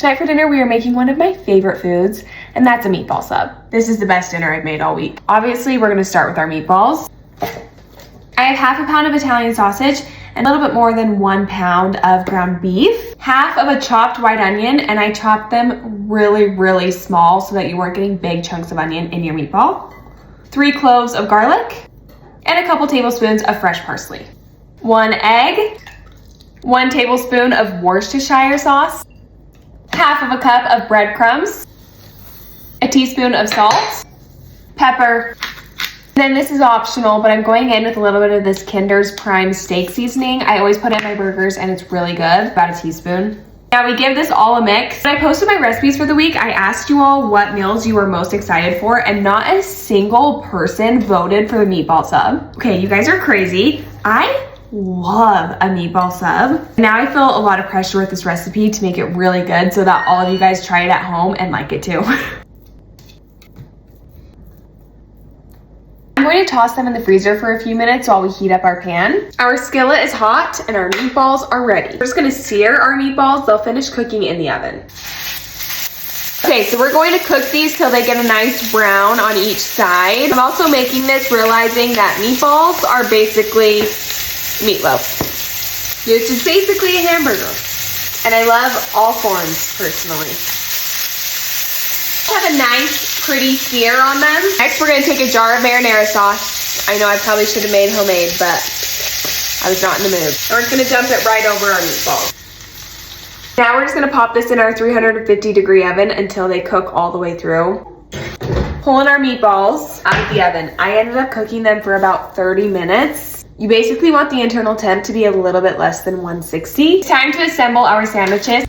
Tonight for dinner, we are making one of my favorite foods, and that's a meatball sub. This is the best dinner I've made all week. Obviously, we're gonna start with our meatballs. I have half a pound of Italian sausage and a little bit more than 1 pound of ground beef, half of a chopped white onion, and I chopped them really small so that you weren't getting big chunks of onion in your meatball, 3 cloves of garlic, and a couple tablespoons of fresh parsley, 1 egg, 1 tablespoon of Worcestershire sauce, half of a cup of breadcrumbs, a teaspoon of salt, pepper. Then this is optional, but I'm going in with a little bit of this Kinder's Prime steak seasoning. I always put it in my burgers and it's really good, about a teaspoon. Now we give this all a mix. When I posted my recipes for the week, I asked you all what meals you were most excited for, and not a single person voted for the meatball sub. Okay, you guys are crazy. I love a meatball sub. Now I feel a lot of pressure with this recipe to make it really good so that all of you guys try it at home and like it too. I'm going to toss them in the freezer for a few minutes while we heat up our pan. Our skillet is hot and our meatballs are ready. We're just gonna sear our meatballs. They'll finish cooking in the oven. Okay, so we're going to cook these till they get a nice brown on each side. I'm also making this realizing that meatballs are basically meatloaf. This is basically a hamburger. And I love all forms, personally. Have a nice, pretty sear on them. Next, we're gonna take a jar of marinara sauce. I know I probably should have made homemade, but I was not in the mood. And we're just gonna dump it right over our meatballs. Now we're just gonna pop this in our 350-degree oven until they cook all the way through. Pulling our meatballs out of the oven. I ended up cooking them for about 30 minutes. You basically want the internal temp to be a little bit less than 160. It's time to assemble our sandwiches.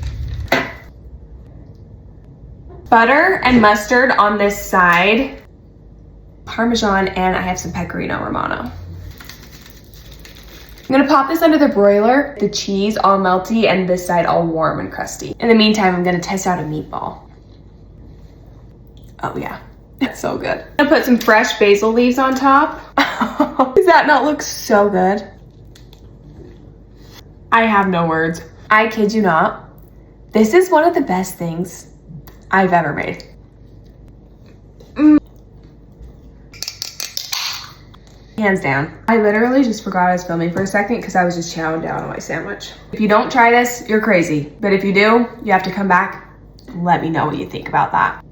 Butter and mustard on this side, Parmesan, and I have some Pecorino Romano. I'm gonna pop this under the broiler, the cheese all melty and this side all warm and crusty. In the meantime, I'm gonna test out a meatball. Oh yeah, it's so good. I'm gonna put some fresh basil leaves on top. Does that not look so good? I have no words. I kid you not. This is one of the best things I've ever made. Hands down. I literally just forgot I was filming for a second because I was just chowing down on my sandwich. If you don't try this, you're crazy. But if you do, you have to come back and let me know what you think about that.